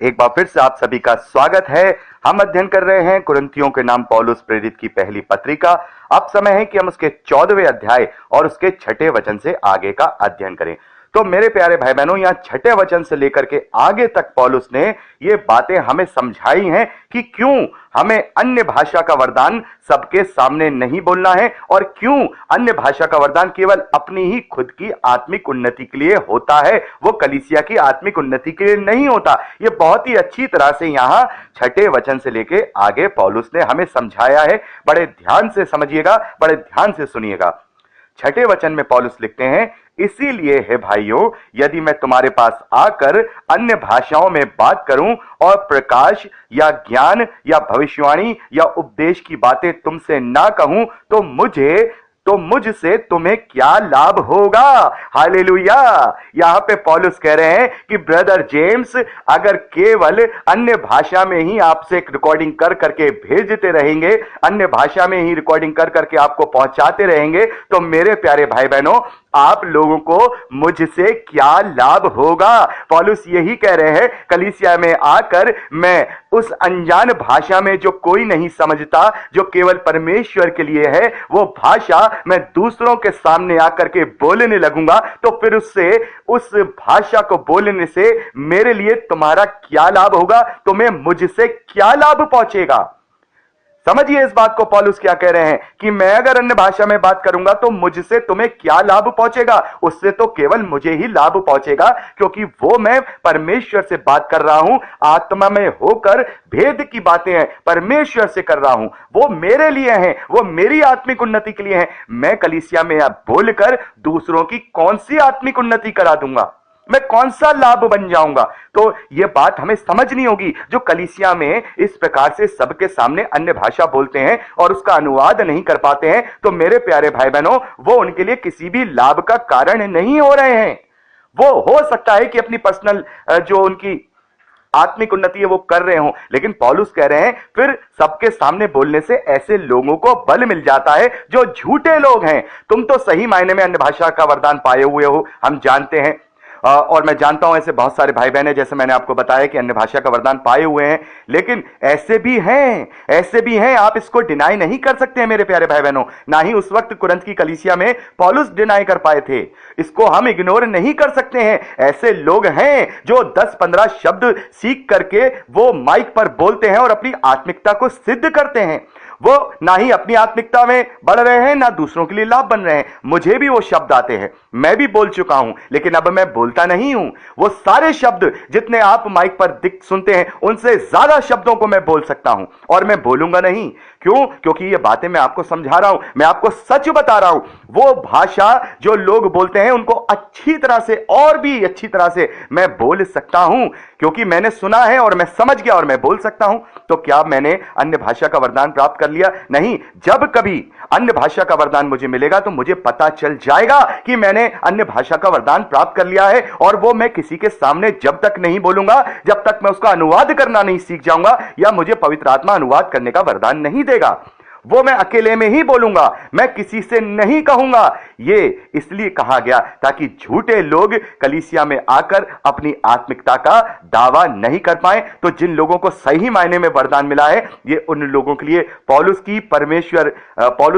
एक बार फिर से आप सभी का स्वागत है। हम अध्ययन कर रहे हैं कुरिन्थियों के नाम पौलुस प्रेरित की पहली पत्रिका। अब समय है कि हम उसके 14वें अध्याय और उसके 6ठे वचन से आगे का अध्ययन करें। तो मेरे प्यारे भाई बहनों, यहाँ 6ठे वचन से लेकर के आगे तक पौलुस ने ये बातें हमें समझाई हैं कि क्यों हमें अन्य भाषा का वरदान सबके सामने नहीं बोलना है और क्यों अन्य भाषा का वरदान केवल अपनी ही खुद की आत्मिक उन्नति के लिए होता है, वो कलीसिया की आत्मिक उन्नति के लिए नहीं होता। ये बहुत ही अच्छी तरह से यहाँ 6ठे वचन से लेके आगे पौलुस ने हमें समझाया है। बड़े ध्यान से समझिएगा, बड़े ध्यान से सुनिएगा। 6ठे वचन में पौलुस लिखते हैं, इसीलिए हे भाइयों, यदि मैं तुम्हारे पास आकर अन्य भाषाओं में बात करूं और प्रकाश या ज्ञान या भविष्यवाणी या उपदेश की बातें तुमसे ना कहूं तो मुझसे तुम्हें क्या लाभ होगा। हालेलुया। यहां पे पौलुस कह रहे हैं कि ब्रदर जेम्स, अगर केवल अन्य भाषा में ही आपसे रिकॉर्डिंग कर करके भेजते रहेंगे, अन्य भाषा में ही रिकॉर्डिंग कर करके आपको पहुंचाते रहेंगे, तो मेरे प्यारे भाई बहनों, आप लोगों को मुझसे क्या लाभ होगा। पौलुस यही कह रहे हैं, कलीसिया में आकर मैं उस अनजान भाषा में जो कोई नहीं समझता, जो केवल परमेश्वर के लिए है, वो भाषा मैं दूसरों के सामने आकर के बोलने लगूंगा, तो फिर उस भाषा को बोलने से मेरे लिए तुम्हारा क्या लाभ होगा, तुम्हें मुझसे क्या लाभ पहुंचेगा। समझिए इस बात को। पौलुस क्या कह रहे हैं कि मैं अगर अन्य भाषा में बात करूंगा तो मुझसे तुम्हें क्या लाभ पहुंचेगा। उससे तो केवल मुझे ही लाभ पहुंचेगा, क्योंकि वो मैं परमेश्वर से बात कर रहा हूं, आत्मा में होकर भेद की बातें हैं, परमेश्वर से कर रहा हूं। वो मेरे लिए हैं, वो मेरी आत्मिक उन्नति के लिए हैं। मैं कलीसिया में बोलकर दूसरों की कौन सी आत्मिक उन्नति करा दूंगा, मैं कौन सा लाभ बन जाऊंगा। तो यह बात हमें समझनी होगी। जो कलीसिया में इस प्रकार से सबके सामने अन्य भाषा बोलते हैं और उसका अनुवाद नहीं कर पाते हैं, तो मेरे प्यारे भाई बहनों, वो उनके लिए किसी भी लाभ का कारण नहीं हो रहे हैं। वो हो सकता है कि अपनी पर्सनल जो उनकी आत्मिक उन्नति है वो कर रहे हो, लेकिन पौलुस कह रहे हैं फिर सबके सामने बोलने से ऐसे लोगों को बल मिल जाता है जो झूठे लोग हैं। तुम तो सही मायने में अन्य भाषा का वरदान पाए हुए हो, हम जानते हैं, और मैं जानता हूं ऐसे बहुत सारे भाई बहन हैं, जैसे मैंने आपको बताया कि अन्य भाषा का वरदान पाए हुए हैं, लेकिन ऐसे भी हैं। आप इसको डिनाई नहीं कर सकते हैं मेरे प्यारे भाई बहनों। ना ही उस वक्त कुरिन्थ की कलीसिया में पौलुस डिनाई कर पाए थे। इसको हम इग्नोर नहीं कर सकते हैं। ऐसे लोग हैं जो 10-15 शब्द सीख करके वो माइक पर बोलते हैं और अपनी आत्मिकता को सिद्ध करते हैं। वो ना ही अपनी आत्मिकता में बढ़ रहे हैं, ना दूसरों के लिए लाभ बन रहे हैं। मुझे भी वो शब्द आते हैं, मैं भी बोल चुका हूं, लेकिन अब मैं बोलता नहीं हूं। वो सारे शब्द जितने आप माइक पर सुनते हैं, उनसे ज्यादा शब्दों को मैं बोल सकता हूं, और मैं बोलूंगा नहीं। क्यों? क्योंकि ये बातें मैं आपको समझा रहा हूं, मैं आपको सच बता रहा हूं। वो भाषा जो लोग बोलते हैं, उनको अच्छी तरह से और भी अच्छी तरह से मैं बोल सकता हूं, क्योंकि मैंने सुना है और मैं समझ गया और मैं बोल सकता हूं। तो क्या मैंने अन्य भाषा का वरदान प्राप्त कर लिया? नहीं। जब कभी अन्य भाषा का वरदान मुझे मिलेगा तो मुझे पता चल जाएगा कि मैंने अन्य भाषा का वरदान प्राप्त कर लिया है, और वो मैं किसी के सामने जब तक नहीं बोलूंगा, जब तक मैं उसका अनुवाद करना नहीं सीख जाऊंगा, या मुझे पवित्र आत्मा अनुवाद करने का वरदान नहीं देगा। वो मैं अकेले में ही बोलूंगा, मैं किसी से नहीं कहूंगा। ये इसलिए कहा गया ताकि झूठे लोग कलीसिया में आकर अपनी आत्मिकता का दावा नहीं कर पाए। तो जिन लोगों को सही मायने में वरदान मिला है, ये उन लोगों के लिए पौलुस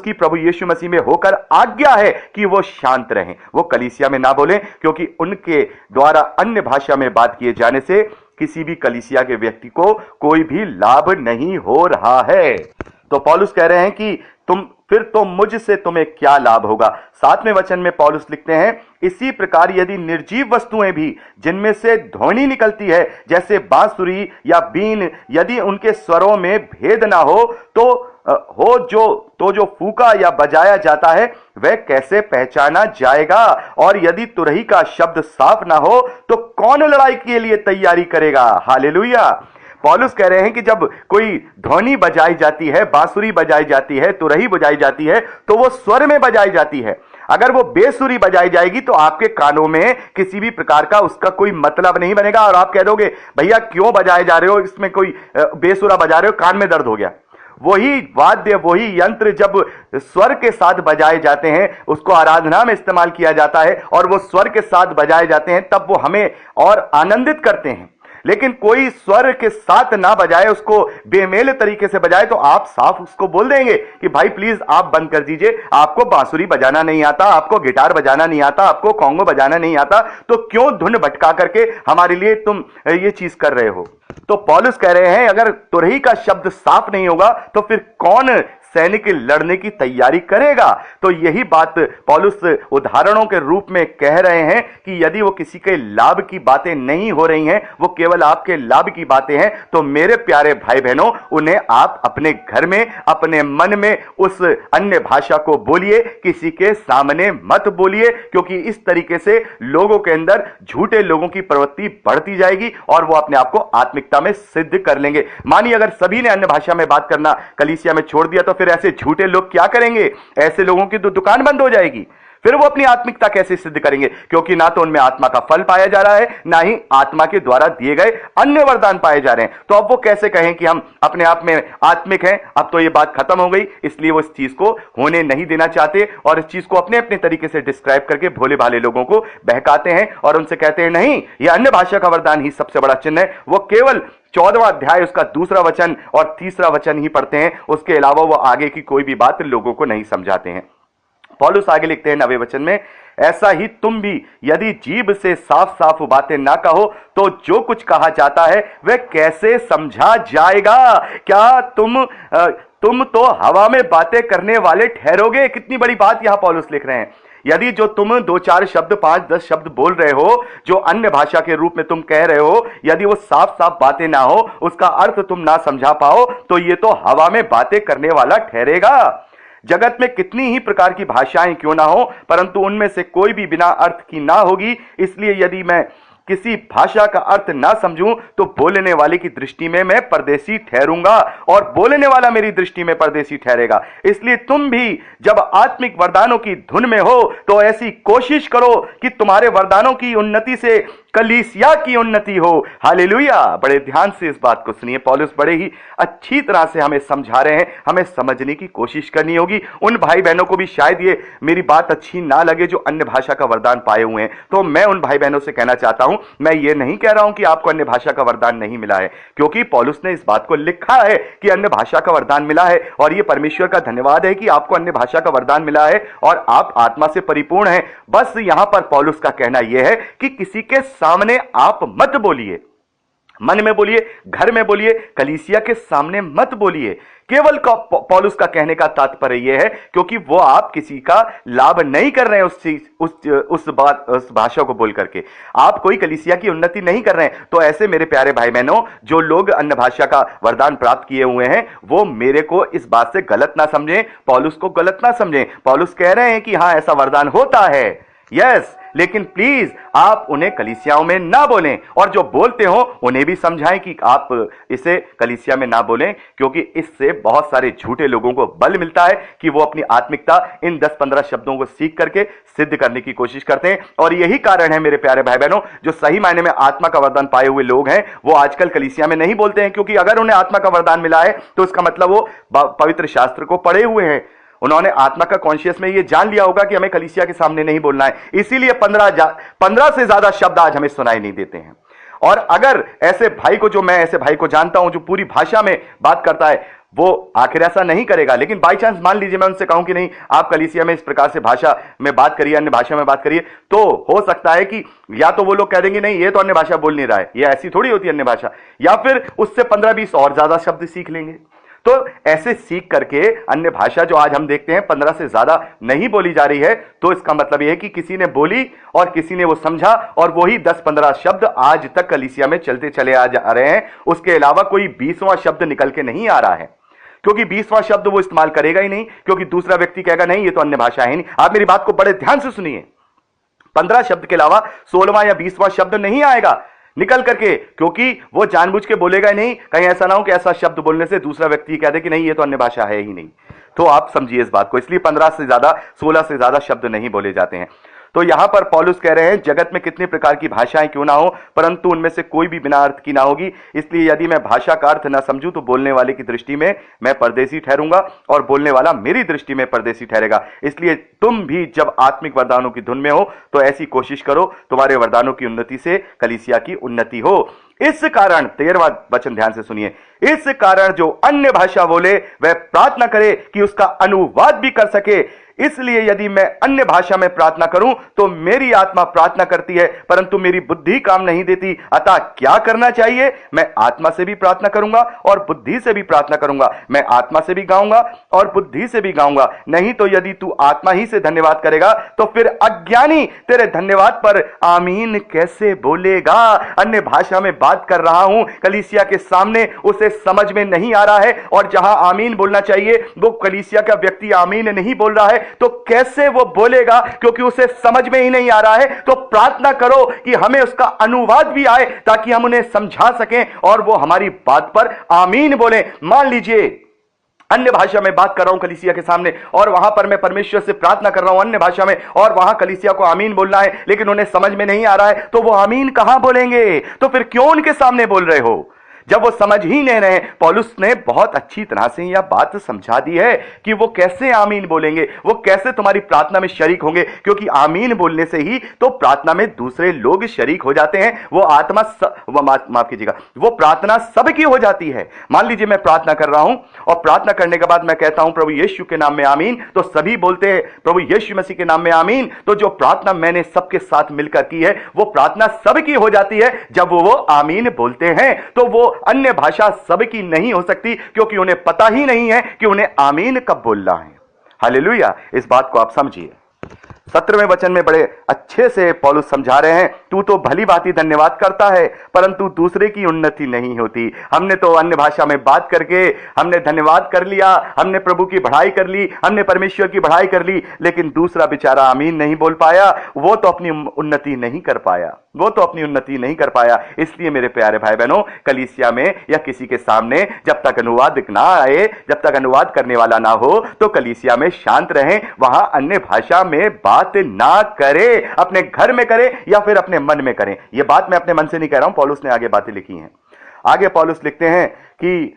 की प्रभु यीशु मसीह में होकर आज्ञा है कि वो शांत रहें, वो कलीसिया में ना बोलें, क्योंकि उनके द्वारा अन्य भाषा में बात किए जाने से किसी भी कलीसिया के व्यक्ति को कोई भी लाभ नहीं हो रहा है। तो पौलुस कह रहे हैं कि तो मुझसे तुम्हें क्या लाभ होगा। 7वें वचन में पौलुस लिखते हैं, इसी प्रकार यदि निर्जीव वस्तुएं भी जिनमें से ध्वनि निकलती है, जैसे बांसुरी या बीन, यदि उनके स्वरों में भेद ना हो तो जो फूका या बजाया जाता है वह कैसे पहचाना जाएगा। और यदि तुरही का शब्द साफ ना हो तो कौन लड़ाई के लिए तैयारी करेगा। हालेलुया। पौलुस कह रहे हैं कि जब कोई ध्वनि बजाई जाती है, बांसुरी बजाई जाती है, तुरही बजाई जाती है, तो वो स्वर में बजाई जाती है। अगर वो बेसुरी बजाई जाएगी तो आपके कानों में किसी भी प्रकार का उसका कोई मतलब नहीं बनेगा, और आप कह दोगे भैया क्यों बजाए जा रहे हो, इसमें कोई बेसुरा बजा रहे हो, कान में दर्द हो गया। वही वाद्य, वही यंत्र जब स्वर के साथ बजाए जाते हैं, उसको आराधना में इस्तेमाल किया जाता है, और वो स्वर के साथ बजाए जाते हैं, तब वो हमें और आनंदित करते हैं। लेकिन कोई स्वर के साथ ना बजाए, उसको बेमेल तरीके से बजाए, तो आप साफ उसको बोल देंगे कि भाई प्लीज आप बंद कर दीजिए, आपको बांसुरी बजाना नहीं आता, आपको गिटार बजाना नहीं आता, आपको कॉन्गो बजाना नहीं आता, तो क्यों धुन भटका करके हमारे लिए तुम ये चीज कर रहे हो। तो पौलुस कह रहे हैं अगर तुरही का शब्द साफ नहीं होगा तो फिर कौन सैनिक लड़ने की तैयारी करेगा। तो यही बात पौलुस उदाहरणों के रूप में कह रहे हैं कि यदि वो किसी के लाभ की बातें नहीं हो रही हैं, वो केवल आपके लाभ की बातें हैं, तो मेरे प्यारे भाई बहनों, उन्हें आप अपने घर में, अपने मन में उस अन्य भाषा को बोलिए, किसी के सामने मत बोलिए, क्योंकि इस तरीके से लोगों के अंदर झूठे लोगों की प्रवृत्ति बढ़ती जाएगी और वो अपने आप को आत्मिकता में सिद्ध कर लेंगे। मानिए अगर सभी ने अन्य भाषा में बात करना कलीसिया में छोड़ दिया, तो फिर ऐसे झूठे लोग क्या करेंगे? ऐसे लोगों की तो दुकान बंद हो जाएगी। फिर वो अपनी आत्मिकता कैसे सिद्ध करेंगे? क्योंकि ना तो उनमें आत्मा का फल पाया जा रहा है, ना ही आत्मा के द्वारा दिए गए अन्य वरदान पाए जा रहे हैं। तो अब वो कैसे कहें कि हम अपने आप में आत्मिक हैं? अब तो ये बात खत्म हो गई, इसलिए वो इस चीज को होने नहीं देना चाहते और इस चीज को अपने अपने तरीके से डिस्क्राइब करके भोले भाले लोगों को बहकाते हैं और उनसे कहते हैं नहीं, ये अन्य भाषा का वरदान ही सबसे बड़ा चिन्ह है। वो केवल 14वां अध्याय उसका 2रा वचन और 3रा वचन ही पढ़ते हैं, उसके अलावा वो आगे की कोई भी बात लोगों को नहीं समझाते हैं। पौलुस आगे लिखते हैं 9वें वचन में, ऐसा ही तुम भी यदि जीभ से साफ साफ बातें ना कहो तो जो कुछ कहा जाता है वह कैसे समझा जाएगा? क्या तुम तो हवा में बातें करने वाले ठहरोगे? कितनी बड़ी बात यहां पौलुस लिख रहे हैं। यदि जो तुम 2-4 शब्द 5-10 शब्द बोल रहे हो, जो अन्य भाषा के रूप में तुम कह रहे हो, यदि वो साफ साफ बातें ना हो, उसका अर्थ तुम ना समझा पाओ, तो ये तो हवा में बातें करने वाला ठहरेगा। जगत में कितनी ही प्रकार की भाषाएं क्यों ना हो, परंतु उनमें से कोई भी बिना अर्थ की ना होगी। इसलिए यदि मैं किसी भाषा का अर्थ ना समझूं तो बोलने वाले की दृष्टि में मैं परदेसी ठहरूंगा और बोलने वाला मेरी दृष्टि में परदेसी ठहरेगा। इसलिए तुम भी जब आत्मिक वरदानों की धुन में हो तो ऐसी कोशिश करो कि तुम्हारे वरदानों की उन्नति से कलीसिया की उन्नति हो। हालेलुया। बड़े ध्यान से इस बात को सुनिए, पौलुस बड़े ही अच्छी तरह से हमें समझा रहे हैं, हमें समझने की कोशिश करनी होगी। उन भाई बहनों को भी शायद ये मेरी बात अच्छी ना लगे जो अन्य भाषा का वरदान पाए हुए हैं, तो मैं उन भाई बहनों से कहना चाहता हूं, मैं ये नहीं कह रहा हूं कि आपको अन्य भाषा का वरदान नहीं मिला है, क्योंकि पौलुस ने इस बात को लिखा है कि अन्य भाषा का वरदान मिला है और यह परमेश्वर का धन्यवाद है कि आपको अन्य भाषा का वरदान मिला है और आप आत्मा से परिपूर्ण हैं। बस यहां पर पौलुस का कहना यह है कि किसी के सामने आप मत बोलिए, मन में बोलिए, घर में बोलिए, कलीसिया के सामने मत बोलिए। केवल पौलुस का कहने का तात्पर्य यह है क्योंकि वो आप किसी का लाभ नहीं कर रहे हैं उस भाषा को बोल करके, आप कोई कलीसिया की उन्नति नहीं कर रहे हैं। तो ऐसे मेरे प्यारे भाई बहनों, जो लोग अन्य भाषा का वरदान प्राप्त किए हुए हैं, वो मेरे को इस बात से गलत ना समझें, पौलुस को गलत ना समझें। पौलुस कह रहे हैं कि हां ऐसा वरदान होता है, यस, लेकिन प्लीज आप उन्हें कलीसियाओं में ना बोलें और जो बोलते हो उन्हें भी समझाएं कि आप इसे कलीसिया में ना बोलें, क्योंकि इससे बहुत सारे झूठे लोगों को बल मिलता है कि वो अपनी आत्मिकता इन 10-15 शब्दों को सीख करके सिद्ध करने की कोशिश करते हैं। और यही कारण है मेरे प्यारे भाई बहनों, जो सही मायने में आत्मा का वरदान पाए हुए लोग हैं वो आजकल कलीसिया में नहीं बोलते हैं, क्योंकि अगर उन्हें आत्मा का वरदान मिला है तो इसका मतलब वो पवित्र शास्त्र को पढ़े हुए हैं, उन्होंने आत्मा का कॉन्शियस में ये जान लिया होगा कि हमें कलीसिया के सामने नहीं बोलना है। इसीलिए 15 से ज्यादा शब्द आज हमें सुनाई नहीं देते हैं। और अगर ऐसे भाई को, जो मैं ऐसे भाई को जानता हूं जो पूरी भाषा में बात करता है, वो आखिर ऐसा नहीं करेगा। लेकिन बाई चांस मान लीजिए मैं उनसे कहूं कि नहीं आप कलीसिया में इस प्रकार से भाषा में बात करिए, अन्य भाषा में बात करिए, तो हो सकता है कि या तो वो लोग कह देंगे नहीं ये तो अन्य भाषा बोल नहीं रहा है, ये ऐसी थोड़ी होती है अन्य भाषा, या फिर उससे 15-20 और ज्यादा शब्द सीख लेंगे। तो ऐसे सीख करके अन्य भाषा जो आज हम देखते हैं 15 से ज्यादा नहीं बोली जा रही है, तो इसका मतलब यह है कि किसी ने बोली और किसी ने वो समझा और वही 10-15 शब्द आज तक कलीसिया में चलते चले आ जा रहे हैं। उसके अलावा कोई 20वां शब्द निकल के नहीं आ रहा है, क्योंकि 20वां शब्द वो इस्तेमाल करेगा ही नहीं, क्योंकि दूसरा व्यक्ति कहेगा नहीं ये तो अन्य भाषा है नहीं। आप मेरी बात को बड़े ध्यान से सुनिए, 15 शब्द के अलावा 16वां या 20वां शब्द नहीं आएगा निकल करके, क्योंकि वो जानबूझ के बोलेगा नहीं, कहीं ऐसा ना हो कि ऐसा शब्द बोलने से दूसरा व्यक्ति कह दे कि नहीं ये तो अन्य भाषा है ही नहीं। तो आप समझिए इस बात को, इसलिए 15 से ज्यादा 16 से ज्यादा शब्द नहीं बोले जाते हैं। तो यहां पर पौलुस कह रहे हैं जगत में कितनी प्रकार की भाषाएं क्यों ना हो, परंतु उनमें से कोई भी बिना अर्थ की ना होगी। इसलिए यदि मैं भाषा का अर्थ ना समझूं तो बोलने वाले की दृष्टि में मैं परदेशी ठहरूंगा और बोलने वाला मेरी दृष्टि में परदेशी ठहरेगा। इसलिए तुम भी जब आत्मिक वरदानों की धुन में हो तो ऐसी कोशिश करो तुम्हारे वरदानों की उन्नति से कलीसिया की उन्नति हो। इस कारण 13वां वचन ध्यान से सुनिए, इस कारण जो अन्य भाषा बोले वह प्रार्थना करे कि उसका अनुवाद भी कर सके। इसलिए यदि मैं अन्य भाषा में प्रार्थना करूं तो मेरी आत्मा प्रार्थना करती है परंतु मेरी बुद्धि काम नहीं देती। अतः क्या करना चाहिए? मैं आत्मा से भी प्रार्थना करूंगा और बुद्धि से भी प्रार्थना करूंगा, मैं आत्मा से भी गाऊंगा और बुद्धि से भी गाऊंगा। नहीं तो यदि तू आत्मा ही से धन्यवाद करेगा तो फिर अज्ञानी तेरे धन्यवाद पर आमीन कैसे बोलेगा? अन्य भाषा में बात कर रहा हूं कलीसिया के सामने, उसे समझ में नहीं आ रहा है और जहां आमीन बोलना चाहिए वो कलीसिया का व्यक्ति आमीन नहीं बोल रहा है, तो कैसे वो बोलेगा? क्योंकि उसे समझ में ही नहीं आ रहा है। तो प्रार्थना करो कि हमें उसका अनुवाद भी आए ताकि हम उन्हें समझा सकें और वो हमारी बात पर आमीन बोले। मान लीजिए अन्य भाषा में बात कर रहा हूं कलीसिया के सामने और वहां पर मैं परमेश्वर से प्रार्थना कर रहा हूं अन्य भाषा में और वहां कलीसिया को आमीन बोलना है, लेकिन उन्हें समझ में नहीं आ रहा है, तो वो आमीन कहां बोलेंगे? तो फिर क्यों उनके सामने बोल रहे हो जब वो समझ ही नहीं रहे? पौलुस ने बहुत अच्छी तरह से यह बात समझा दी है कि वो कैसे आमीन बोलेंगे, वो कैसे तुम्हारी प्रार्थना में शरीक होंगे, क्योंकि आमीन बोलने से ही तो प्रार्थना में दूसरे लोग शरीक हो जाते हैं। वो आत्मा माफ कीजिएगा, वो प्रार्थना सबकी हो जाती है। मान लीजिए मैं प्रार्थना कर रहा हूं और प्रार्थना करने के बाद मैं कहता हूं प्रभु यीशु के नाम में आमीन, तो सभी बोलते हैं प्रभु यीशु मसीह के नाम में आमीन। तो जो प्रार्थना मैंने सबके साथ मिलकर की है वो प्रार्थना सबकी हो जाती है। जब वो आमीन बोलते हैं तो वो अन्य भाषा सबकी नहीं हो सकती, क्योंकि उन्हें पता ही नहीं है कि उन्हें आमीन कब बोलना है। हालेलुया, इस बात को आप समझिए। 17वें वचन में बड़े अच्छे से पौलुस समझा रहे हैं, तू तो भली भांति धन्यवाद करता है परंतु दूसरे की उन्नति नहीं होती। हमने तो अन्य भाषा में बात करके हमने धन्यवाद कर लिया, हमने प्रभु की बढ़ाई कर ली, हमने परमेश्वर की बढ़ाई कर ली, लेकिन दूसरा बेचारा आमीन नहीं बोल पाया, वो तो अपनी उन्नति नहीं कर पाया, वो तो अपनी उन्नति नहीं कर पाया। इसलिए मेरे प्यारे भाई बहनों, कलीसिया में या किसी के सामने जब तक अनुवाद ना आए, जब तक अनुवाद करने वाला ना हो, तो कलीसिया में शांत रहें, वहां अन्य भाषा में बात ना करे, अपने घर में करे या फिर अपने मन में करें। यह बात मैं अपने मन से नहीं कह रहा हूं, पौलुस ने आगे बातें लिखी हैं। आगे पौलुस लिखते हैं कि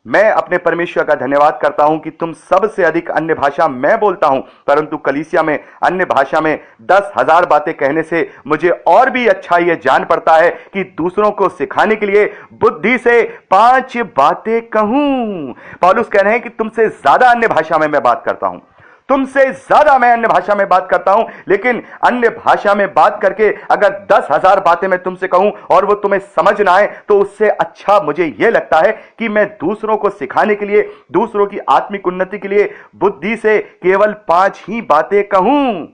मैं अपने परमेश्वर का धन्यवाद करता हूं कि तुम सबसे अधिक अन्य भाषा मैं बोलता हूं, परंतु कलीसिया में अन्य भाषा में 10,000 बातें कहने से मुझे और भी अच्छा यह जान पड़ता है कि दूसरों को सिखाने के लिए बुद्धि से 5 बातें कहूं। पौलुस कह रहे हैं कि तुमसे ज्यादा अन्य भाषा में मैं बात करता हूं, तुमसे ज्यादा मैं अन्य भाषा में बात करता हूं, लेकिन अन्य भाषा में बात करके अगर 10,000 बातें मैं तुमसे कहूं और वो तुम्हें समझ ना आए, तो उससे अच्छा मुझे यह लगता है कि मैं दूसरों को सिखाने के लिए, दूसरों की आत्मिक उन्नति के लिए बुद्धि से केवल 5 ही बातें कहूं।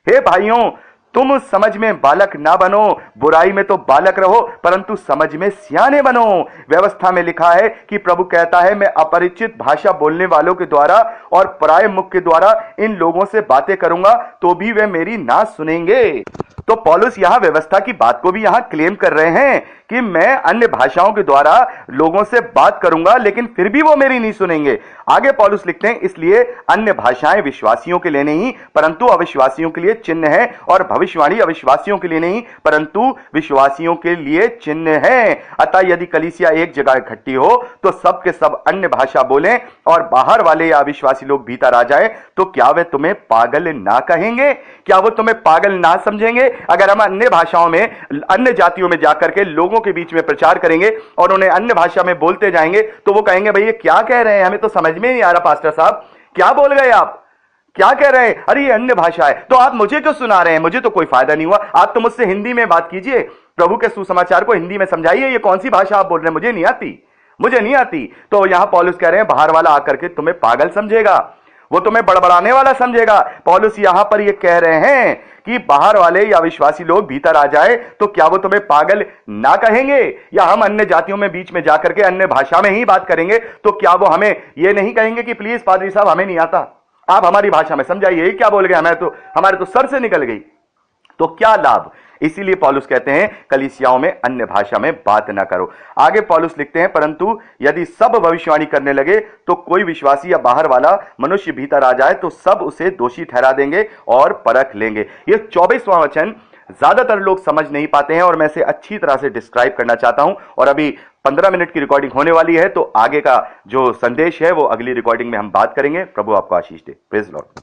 हे भाइयों, तुम समझ में बालक ना बनो, बुराई में तो बालक रहो परंतु समझ में सियाने बनो। व्यवस्था में लिखा है कि प्रभु कहता है मैं अपरिचित भाषा बोलने वालों के द्वारा और पराये मुख के द्वारा इन लोगों से बातें करूंगा तो भी वे मेरी ना सुनेंगे। तो पौलुस यहां व्यवस्था की बात को भी यहां क्लेम कर रहे हैं कि मैं अन्य भाषाओं के द्वारा लोगों से बात करूंगा लेकिन फिर भी वो मेरी नहीं सुनेंगे। आगे पौलुस लिखते हैं, इसलिए अन्य भाषाएं विश्वासियों के लिए नहीं परंतु अविश्वासियों के लिए चिन्ह है, और भविष्यवाणी अविश्वासियों के लिए नहीं परंतु विश्वासियों के लिए चिन्ह है। अतः यदि कलीसिया एक जगह इकट्ठी हो तो सब के सब अन्य भाषा बोलें और बाहर वाले या अविश्वासी लोग भीतर आ जाए, तो क्या वे तुम्हें पागल ना कहेंगे? क्या वो तुम्हें पागल ना समझेंगे? अगर हम अन्य भाषाओं में, अन्य जातियों में जाकर के लोगों के बीच में प्रचार करेंगे और उन्हें अन्य भाषा में बोलते जाएंगे, तो वो कहेंगे भाई ये क्या कह रहे हैं, हमें तो समझ में नहीं आ रहा, पास्टर साहब क्या बोल गए आप, क्या कह रहे हैं? अरे ये अन्य भाषा है, तो आप मुझे क्यों सुना रहे हैं? मुझे तो कोई फायदा नहीं हुआ, आप तो मुझसे हिंदी में बात कीजिए, प्रभु के सुसमाचार को हिंदी में समझाइए, ये कौन सी भाषा आप बोल रहे हैं, मुझे नहीं आती, मुझे नहीं आती। तो यहां पौलुस कह रहे हैं बाहर वाला आकर के तुम्हें पागल समझेगा, वो तुम्हें बड़बड़ाने वाला समझेगा। पौलुस यहां पर ये कह रहे हैं कि बाहर वाले या विश्वासी लोग भीतर आ जाए तो क्या वो तुम्हें पागल ना कहेंगे? या हम अन्य जातियों में बीच में जाकर के अन्य भाषा में ही बात करेंगे तो क्या वो हमें ये नहीं कहेंगे कि प्लीज पादरी साहब हमें नहीं आता, आप हमारी भाषा में समझाइए, क्या बोल गए, हमें तो, हमारे तो सर से निकल गई। तो क्या लाभ? इसीलिए पौलुस कहते हैं कलीसियाओं में अन्य भाषा में बात ना करो। आगे पौलुस लिखते हैं, परंतु यदि सब भविष्यवाणी करने लगे तो कोई विश्वासी या बाहर वाला मनुष्य भीतर आ जाए तो सब उसे दोषी ठहरा देंगे और परख लेंगे। ये 24वां वचन ज्यादातर लोग समझ नहीं पाते हैं और मैं इसे अच्छी तरह से डिस्क्राइब करना चाहता हूं। और अभी 15 मिनट की रिकॉर्डिंग होने वाली है, तो आगे का जो संदेश है वो अगली रिकॉर्डिंग में हम बात करेंगे। प्रभु आपको आशीष दे। Praise Lord.